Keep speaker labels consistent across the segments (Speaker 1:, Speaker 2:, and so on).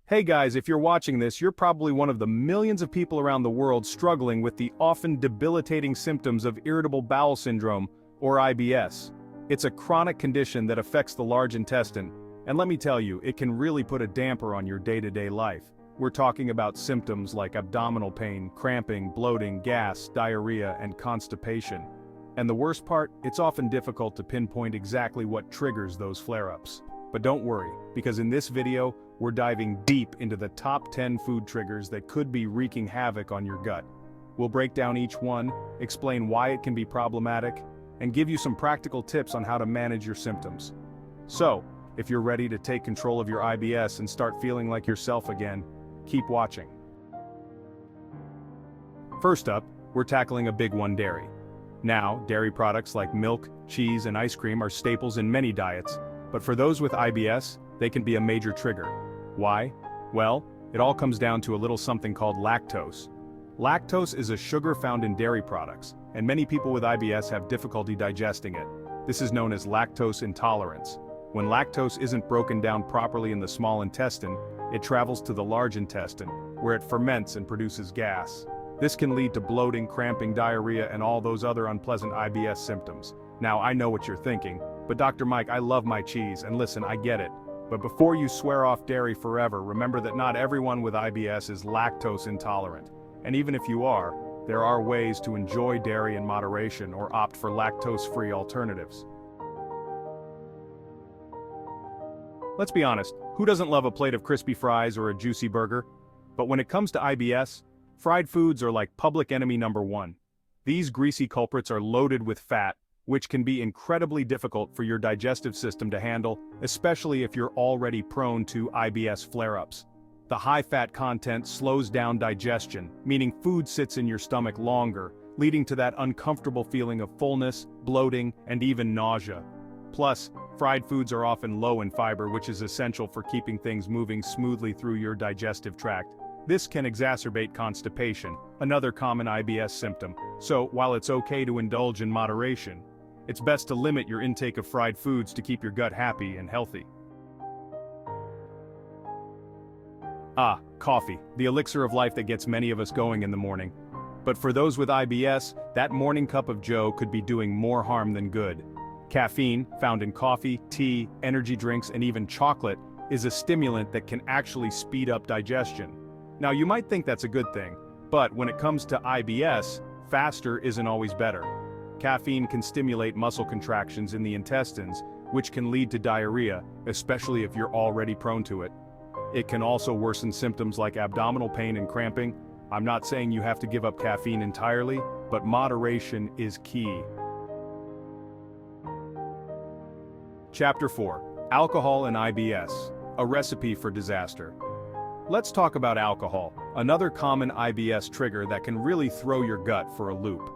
Speaker 1: Hey guys, if you're watching this, you're probably one of the millions of people around the world struggling with the often debilitating symptoms of irritable bowel syndrome, or IBS. It's a chronic condition that affects the large intestine, and let me tell you, it can really put a damper on your day-to-day life. We're talking about symptoms like abdominal pain, cramping, bloating, gas, diarrhea, and constipation. And the worst part, it's often difficult to pinpoint exactly what triggers those flare-ups. But don't worry, because in this video, we're diving deep into the top 10 food triggers that could be wreaking havoc on your gut. We'll break down each one, explain why it can be problematic, and give you some practical tips on how to manage your symptoms. So, if you're ready to take control of your IBS and start feeling like yourself again, keep watching. First up, we're tackling a big one: dairy. Now, dairy products like milk, cheese, and ice cream are staples in many diets, but for those with IBS, they can be a major trigger. Why? Well, it all comes down to a little something called lactose. Lactose is a sugar found in dairy products, and many people with IBS have difficulty digesting it. This is known as lactose intolerance. When lactose isn't broken down properly in the small intestine, it travels to the large intestine, where it ferments and produces gas. This can lead to bloating, cramping, diarrhea, and all those other unpleasant IBS symptoms. Now, I know what you're thinking, but Dr. Mike, I love my cheese, and listen, I get it. But before you swear off dairy forever, remember that not everyone with IBS is lactose intolerant. And even if you are, there are ways to enjoy dairy in moderation or opt for lactose-free alternatives. Let's be honest, who doesn't love a plate of crispy fries or a juicy burger? But when it comes to IBS, fried foods are like public enemy number one. These greasy culprits are loaded with fat, which can be incredibly difficult for your digestive system to handle, especially if you're already prone to IBS flare-ups. The high-fat content slows down digestion, meaning food sits in your stomach longer, leading to that uncomfortable feeling of fullness, bloating, and even nausea. Plus, fried foods are often low in fiber, which is essential for keeping things moving smoothly through your digestive tract. This can exacerbate constipation, another common IBS symptom. So, while it's okay to indulge in moderation, it's best to limit your intake of fried foods to keep your gut happy and healthy. Coffee, the elixir of life that gets many of us going in the morning. But for those with IBS, that morning cup of joe could be doing more harm than good. Caffeine, found in coffee, tea, energy drinks, and even chocolate, is a stimulant that can actually speed up digestion. Now, you might think that's a good thing, but when it comes to IBS, faster isn't always better. Caffeine can stimulate muscle contractions in the intestines, which can lead to diarrhea, especially if you're already prone to it. It can also worsen symptoms like abdominal pain and cramping. I'm not saying you have to give up caffeine entirely, but moderation is key. Chapter 4: Alcohol and IBS, a recipe for disaster. Let's talk about alcohol, another common IBS trigger that can really throw your gut for a loop.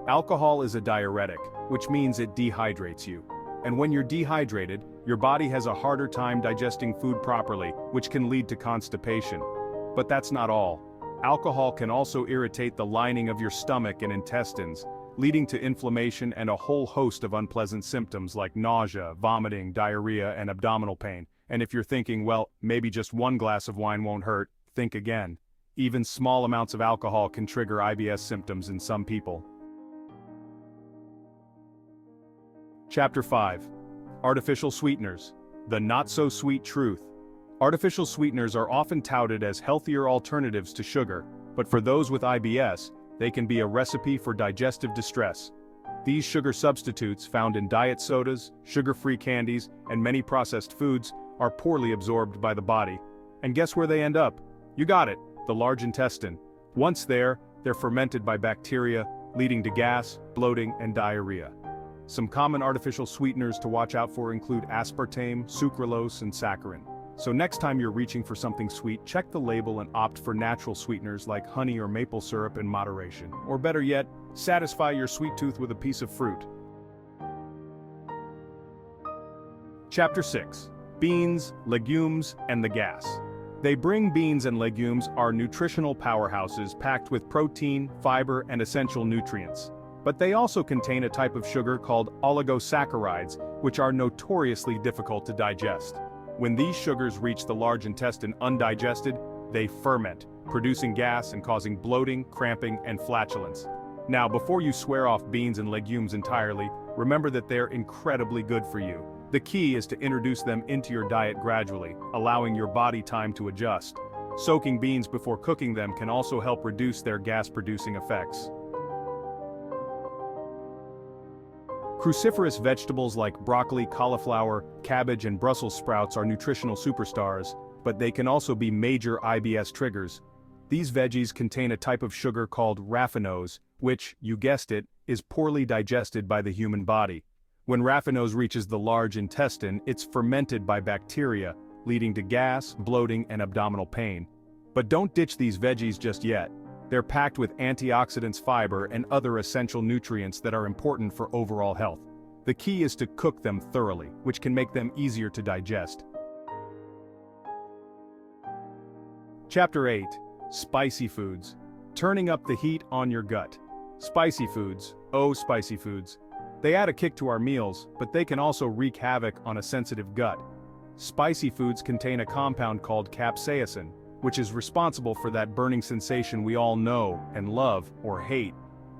Speaker 1: Alcohol is a diuretic, which means it dehydrates you. And when you're dehydrated, your body has a harder time digesting food properly, which can lead to constipation. But that's not all. Alcohol can also irritate the lining of your stomach and intestines, leading to inflammation and a whole host of unpleasant symptoms like nausea, vomiting, diarrhea, and abdominal pain. And if you're thinking, well, maybe just one glass of wine won't hurt, think again. Even small amounts of alcohol can trigger IBS symptoms in some people. Chapter 5: Artificial sweeteners, the not-so-sweet truth. Artificial sweeteners are often touted as healthier alternatives to sugar, but for those with IBS, they can be a recipe for digestive distress. These sugar substitutes, found in diet sodas, sugar-free candies, and many processed foods, are poorly absorbed by the body. And guess where they end up? You got it, the large intestine. Once there, they're fermented by bacteria, leading to gas, bloating, and diarrhea. Some common artificial sweeteners to watch out for include aspartame, sucralose, and saccharin. So next time you're reaching for something sweet, check the label and opt for natural sweeteners like honey or maple syrup in moderation. Or better yet, satisfy your sweet tooth with a piece of fruit. Chapter 6: Beans, Legumes, and the Gas. Beans and legumes are nutritional powerhouses packed with protein, fiber, and essential nutrients. But they also contain a type of sugar called oligosaccharides, which are notoriously difficult to digest. When these sugars reach the large intestine undigested, they ferment, producing gas and causing bloating, cramping, and flatulence. Now, before you swear off beans and legumes entirely, remember that they're incredibly good for you. The key is to introduce them into your diet gradually, allowing your body time to adjust. Soaking beans before cooking them can also help reduce their gas-producing effects. Cruciferous vegetables like broccoli, cauliflower, cabbage, and Brussels sprouts are nutritional superstars, but they can also be major IBS triggers. These veggies contain a type of sugar called raffinose, which, you guessed it, is poorly digested by the human body. When raffinose reaches the large intestine, it's fermented by bacteria, leading to gas, bloating, and abdominal pain. But don't ditch these veggies just yet. They're packed with antioxidants, fiber, and other essential nutrients that are important for overall health. The key is to cook them thoroughly, which can make them easier to digest. Chapter 8. Spicy foods. Turning up the heat on your gut. Spicy foods. Oh, spicy foods. They add a kick to our meals, but they can also wreak havoc on a sensitive gut. Spicy foods contain a compound called capsaicin, which is responsible for that burning sensation we all know and love or hate.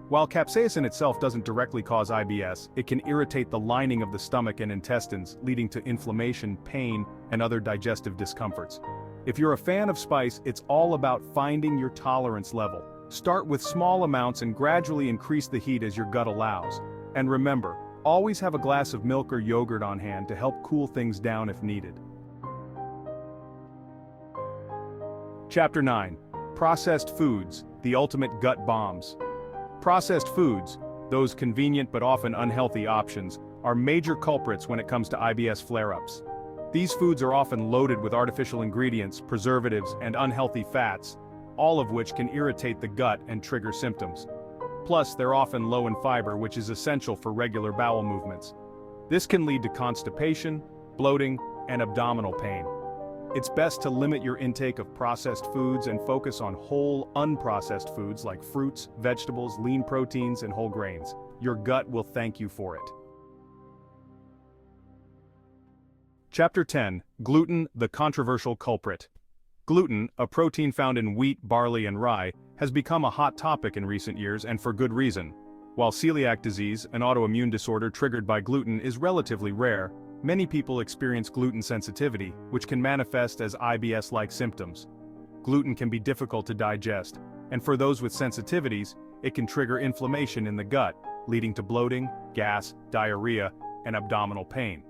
Speaker 1: While capsaicin itself doesn't directly cause IBS, it can irritate the lining of the stomach and intestines, leading to inflammation, pain, and other digestive discomforts. If you're a fan of spice, it's all about finding your tolerance level. Start with small amounts and gradually increase the heat as your gut allows. And remember, always have a glass of milk or yogurt on hand to help cool things down if needed. Chapter 9. Processed foods, the ultimate gut bombs. Processed foods, those convenient but often unhealthy options, are major culprits when it comes to IBS flare-ups. These foods are often loaded with artificial ingredients, preservatives, and unhealthy fats, all of which can irritate the gut and trigger symptoms. Plus, they're often low in fiber, which is essential for regular bowel movements. This can lead to constipation, bloating, and abdominal pain. It's best to limit your intake of processed foods and focus on whole, unprocessed foods like fruits, vegetables, lean proteins, and whole grains. Your gut will thank you for it. Chapter 10. Gluten, the controversial culprit. Gluten, a protein found in wheat, barley, and rye, has become a hot topic in recent years, and for good reason. While celiac disease, an autoimmune disorder triggered by gluten, is relatively rare, many people experience gluten sensitivity, which can manifest as IBS-like symptoms. Gluten can be difficult to digest, and for those with sensitivities, it can trigger inflammation in the gut, leading to bloating, gas, diarrhea, and abdominal pain.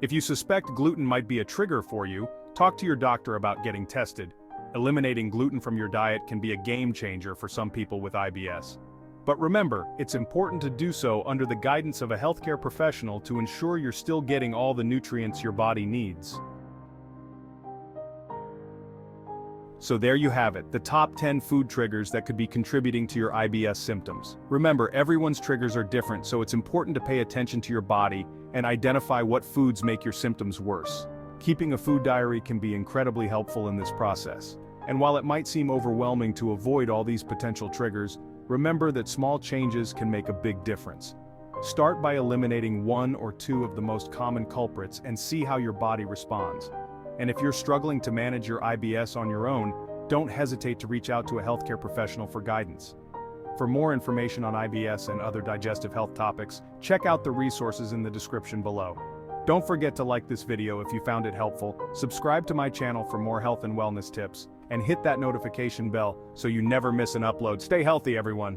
Speaker 1: If you suspect gluten might be a trigger for you, talk to your doctor about getting tested. Eliminating gluten from your diet can be a game changer for some people with IBS. But remember, it's important to do so under the guidance of a healthcare professional to ensure you're still getting all the nutrients your body needs. So there you have it, the top 10 food triggers that could be contributing to your IBS symptoms. Remember, everyone's triggers are different, so it's important to pay attention to your body and identify what foods make your symptoms worse. Keeping a food diary can be incredibly helpful in this process. And while it might seem overwhelming to avoid all these potential triggers, remember that small changes can make a big difference. Start by eliminating one or two of the most common culprits and see how your body responds. And if you're struggling to manage your IBS on your own, don't hesitate to reach out to a healthcare professional for guidance. For more information on IBS and other digestive health topics, check out the resources in the description below. Don't forget to like this video if you found it helpful, subscribe to my channel for more health and wellness tips, and hit that notification bell so you never miss an upload. Stay healthy, everyone.